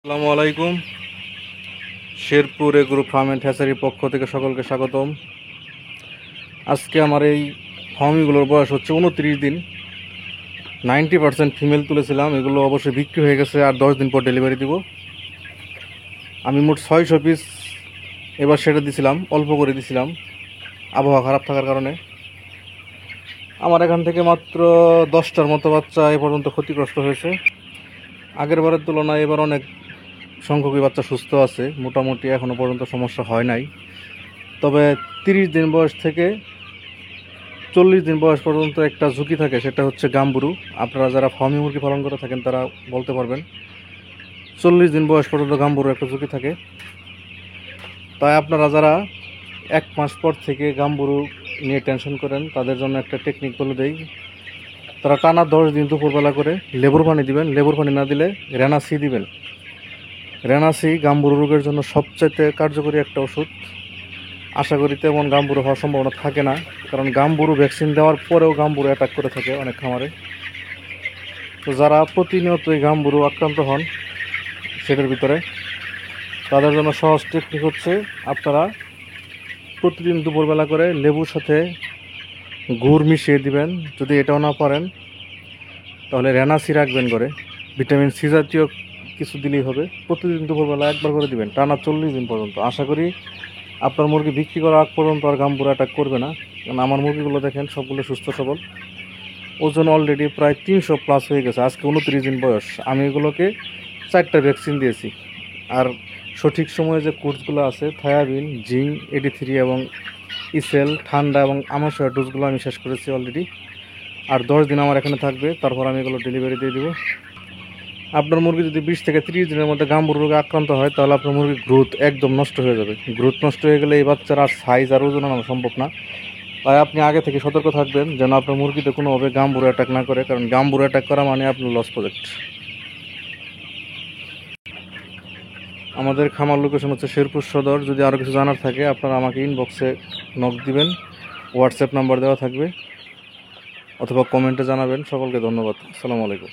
আসসালামু আলাইকুম। Sherpur agro farm and হ্যাচারির পক্ষ থেকে সকলকে স্বাগতম। আজকে আমার এই ফার্মিগুলোর বয়স হচ্ছে 29 দিন। 90% ফিমেল তুলেছিলাম, এগুলো অবশ্যই বিক্রি হয়ে গেছে, আর 10 দিন পর ডেলিভারি দিব। আমি মোট 600 পিস এবার সেটা দিছিলাম, অল্প করে দিছিলাম আবহাওয়া খারাপ থাকার কারণে। আমার এখান থেকে মাত্র 10টার মতো বাচ্চা এ পর্যন্ত ক্ষতিগ্রস্ত হয়েছে। আগের বারের তুলনায় এবার অনেক সংখ্যকই বাচ্চা সুস্থ আছে, মোটামুটি এখনও পর্যন্ত সমস্যা হয় নাই। তবে 30 দিন বয়স থেকে 40 দিন বয়স পর্যন্ত একটা ঝুঁকি থাকে, সেটা হচ্ছে গাম্বুরু। আপনারা যারা ফার্মি মুরগি পালন করে থাকেন তারা বলতে পারবেন। 40 দিন বয়স পর্যন্ত গাম্বুরু একটা ঝুঁকি থাকে। তাই আপনারা যারা 1 মাস পর থেকে গাম্বুরু নিয়ে টেনশন করেন তাদের জন্য একটা টেকনিক বলে দেই। তারা টানা 10 দিন দুপুরবেলা করে লেবুর পানি দিবেন। লেবুর পানি না দিলে রেনাসি দিবেন। রেনাসি গাম্বুরু রোগের জন্য সবচাইতে কার্যকরী একটা ওষুধ। আশা করি তেমন গাম্বুরু হওয়ার সম্ভাবনা থাকে না, কারণ গাম্বুরু ভ্যাকসিন দেওয়ার পরেও গাম্বুরু অ্যাটাক করে থাকে অনেক খামারে। তো যারা প্রতিনিয়ত এই গাম্বুরু আক্রান্ত হন সেটার ভিতরে, তাদের জন্য সহজ টেকনিক হচ্ছে আপনারা প্রতিদিন দুপুরবেলা করে লেবুর সাথে গুড় মিশিয়ে দিবেন। যদি এটাও না পারেন তাহলে রেনাসি রাখবেন করে, ভিটামিন সি জাতীয় কিছু দিলেই হবে। প্রতিদিন দুপুরবেলা একবার করে দিবেন টানা 40 দিন পর্যন্ত। আশা করি আপনার মুরগি বিক্রি করার আগ পর্যন্ত আর গাম্বুরু অ্যাটাক করবে না। কারণ আমার মুরগিগুলো দেখেন সবগুলো সুস্থ সবল, ওজন অলরেডি প্রায় 300+ হয়ে গেছে। আজকে 29 দিন বয়স। আমি এগুলোকে 4টা ভ্যাকসিন দিয়েছি। আর সঠিক সময়ে যে কোর্সগুলো আছে, থায়াবিন, জিঙ্ক, AD3 এবং ইসেল, ঠান্ডা এবং আমাশয় ডোজগুলো আমি শেষ করেছি অলরেডি। আর 10 দিন আমার এখানে থাকবে, তারপর আমি এগুলো ডেলিভারি দিয়ে দেবো। আপনার মুরগি যদি 20 থেকে 30 দিনের মধ্যে গাম্বুরু রোগে আক্রান্ত হয় তাহলে আপনার মুরগির গ্রোথ একদম নষ্ট হয়ে যাবে। গ্রোথ নষ্ট হয়ে গেলে এই বাচ্চার আর সাইজ আর ওজন আনা সম্ভব না। তাই আপনি আগে থেকে সতর্ক থাকবেন যেন আপনার মুরগিতে কোনোভাবে গাম্বুরু অ্যাটাক না করে, কারণ গাম্বুরু অ্যাটাক করা মানে আপনার লস প্রজেক্ট। আমাদের খামার লোকেশন হচ্ছে শেরপুর সদর। যদি আরও কিছু জানার থাকে আপনারা আমাকে ইনবক্সে নক দিবেন, হোয়াটসঅ্যাপ নাম্বার দেওয়া থাকবে, অথবা কমেন্টে জানাবেন। সকলকে ধন্যবাদ। আসসালামু আলাইকুম।